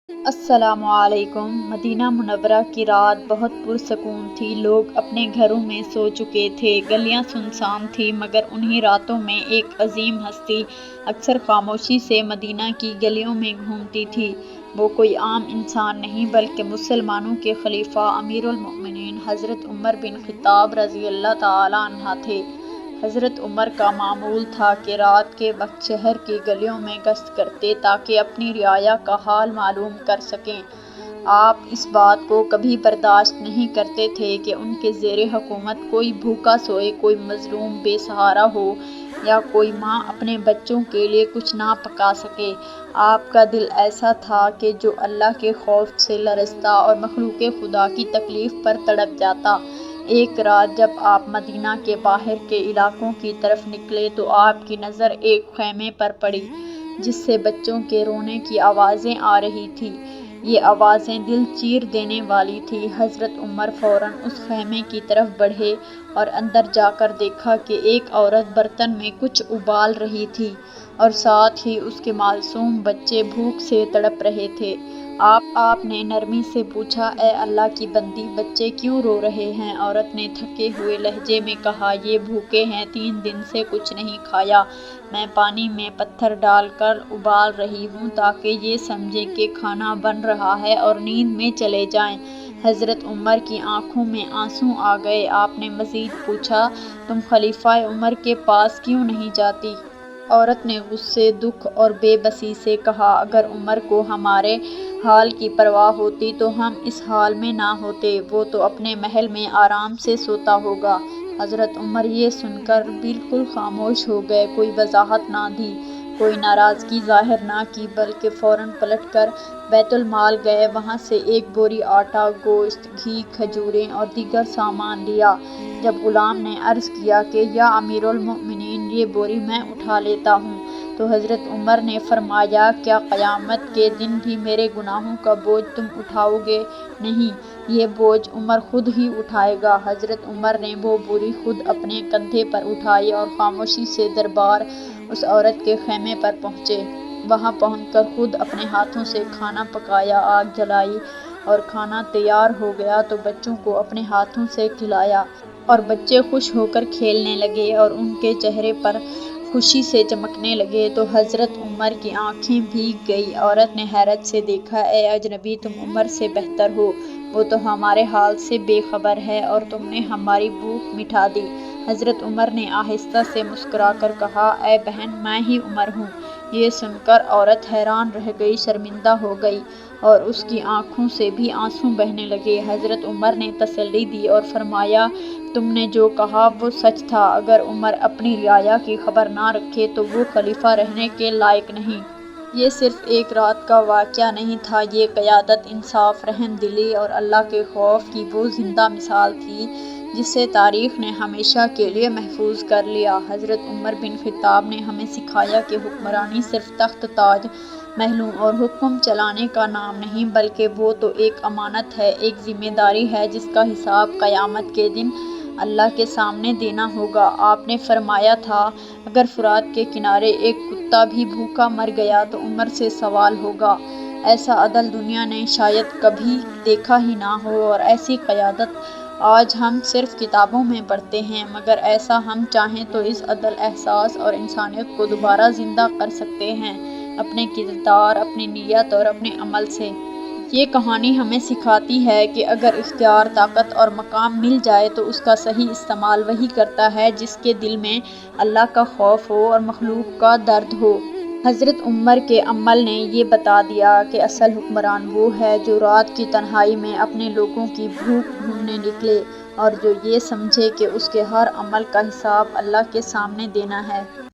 السلام علیکم۔ مدینہ منورہ کی رات بہت پرسکون تھی۔ لوگ اپنے گھروں میں سو چکے تھے، گلیاں سنسان تھیں، مگر انہی راتوں میں ایک عظیم ہستی اکثر خاموشی سے مدینہ کی گلیوں میں گھومتی تھی۔ وہ کوئی عام انسان نہیں بلکہ مسلمانوں کے خلیفہ امیر المؤمنین حضرت عمر بن خطاب رضی اللہ تعالیٰ عنہ تھے۔ حضرت عمر کا معمول تھا کہ رات کے وقت شہر کی گلیوں میں گشت کرتے تاکہ اپنی رعایا کا حال معلوم کر سکیں۔ آپ اس بات کو کبھی برداشت نہیں کرتے تھے کہ ان کے زیر حکومت کوئی بھوکا سوئے، کوئی مظلوم بے سہارا ہو یا کوئی ماں اپنے بچوں کے لیے کچھ نہ پکا سکے۔ آپ کا دل ایسا تھا کہ جو اللہ کے خوف سے لرزتا اور مخلوق خدا کی تکلیف پر تڑپ جاتا۔ ایک رات جب آپ مدینہ کے باہر کے علاقوں کی طرف نکلے تو آپ کی نظر ایک خیمے پر پڑی جس سے بچوں کے رونے کی آوازیں آ رہی تھیں۔ یہ آوازیں دل چیر دینے والی تھیں۔ حضرت عمر فوراً اس خیمے کی طرف بڑھے اور اندر جا کر دیکھا کہ ایک عورت برتن میں کچھ ابال رہی تھی اور ساتھ ہی اس کے معصوم بچے بھوک سے تڑپ رہے تھے۔ آپ نے نرمی سے پوچھا، اے اللہ کی بندی، بچے کیوں رو رہے ہیں؟ عورت نے تھکے ہوئے لہجے میں کہا، یہ بھوکے ہیں، 3 دن سے کچھ نہیں کھایا۔ میں پانی میں پتھر ڈال کر ابال رہی ہوں تاکہ یہ سمجھیں کہ کھانا بن رہا ہے اور نیند میں چلے جائیں۔ حضرت عمر کی آنکھوں میں آنسو آ گئے۔ آپ نے مزید پوچھا، تم خلیفہ عمر کے پاس کیوں نہیں جاتی؟ عورت نے غصے، دکھ اور بے بسی سے کہا، اگر عمر کو ہمارے حال کی پرواہ ہوتی تو ہم اس حال میں نہ ہوتے۔ وہ تو اپنے محل میں آرام سے سوتا ہوگا۔ حضرت عمر یہ سن کر بالکل خاموش ہو گئے۔ کوئی وضاحت نہ دی، کوئی ناراضگی ظاہر نہ کی، بلکہ فوراً پلٹ کر بیت المال گئے۔ وہاں سے ایک بوری آٹا، گوشت، گھی، کھجوریں اور دیگر سامان لیا۔ جب غلام نے عرض کیا کہ یا امیر المؤمنین، یہ بوری میں اٹھا لیتا ہوں، تو حضرت عمر نے فرمایا، کیا قیامت کے دن بھی میرے گناہوں کا بوجھ تم اٹھاؤ گے؟ نہیں، یہ بوجھ عمر خود ہی اٹھائے گا۔ حضرت عمر نے وہ بوری خود اپنے کندھے پر اٹھائی اور خاموشی سے دربار اس عورت کے خیمے پر پہنچے۔ وہاں پہنچ کر خود اپنے ہاتھوں سے کھانا پکایا، آگ جلائی اور کھانا تیار ہو گیا تو بچوں کو اپنے ہاتھوں سے کھلایا اور بچے خوش ہو کر کھیلنے لگے اور ان کے چہرے پر خوشی سے چمکنے لگے تو حضرت عمر کی آنکھیں بھیگ گئی۔ عورت نے حیرت سے دیکھا، اے اجنبی، تم عمر سے بہتر ہو، وہ تو ہمارے حال سے بے خبر ہے اور تم نے ہماری بھوک مٹا دی۔ حضرت عمر نے آہستہ سے مسکرا کر کہا، اے بہن، میں ہی عمر ہوں۔ یہ سن کر عورت حیران رہ گئی، شرمندہ ہو گئی اور اس کی آنکھوں سے بھی آنسو بہنے لگے۔ حضرت عمر نے تسلی دی اور فرمایا، تم نے جو کہا وہ سچ تھا۔ اگر عمر اپنی رعایا کی خبر نہ رکھے تو وہ خلیفہ رہنے کے لائق نہیں۔ یہ صرف ایک رات کا واقعہ نہیں تھا، یہ قیادت، انصاف، رحم دلی اور اللہ کے خوف کی وہ زندہ مثال تھی جسے تاریخ نے ہمیشہ کے لیے محفوظ کر لیا۔ حضرت عمر بن خطاب نے ہمیں سکھایا کہ حکمرانی صرف تخت تاج، محلوں اور حکم چلانے کا نام نہیں، بلکہ وہ تو ایک امانت ہے، ایک ذمہ داری ہے جس کا حساب قیامت کے دن اللہ کے سامنے دینا ہوگا۔ آپ نے فرمایا تھا، اگر فرات کے کنارے ایک کتا بھی بھوکا مر گیا تو عمر سے سوال ہوگا۔ ایسا عدل دنیا نے شاید کبھی دیکھا ہی نہ ہو اور ایسی قیادت آج ہم صرف کتابوں میں پڑھتے ہیں، مگر ایسا ہم چاہیں تو اس عدل، احساس اور انسانیت کو دوبارہ زندہ کر سکتے ہیں، اپنے کردار، اپنی نیت اور اپنے عمل سے۔ یہ کہانی ہمیں سکھاتی ہے کہ اگر اختیار، طاقت اور مقام مل جائے تو اس کا صحیح استعمال وہی کرتا ہے جس کے دل میں اللہ کا خوف ہو اور مخلوق کا درد ہو۔ حضرت عمر کے عمل نے یہ بتا دیا کہ اصل حکمران وہ ہے جو رات کی تنہائی میں اپنے لوگوں کی بھوک ڈھونڈنے نکلے اور جو یہ سمجھے کہ اس کے ہر عمل کا حساب اللہ کے سامنے دینا ہے۔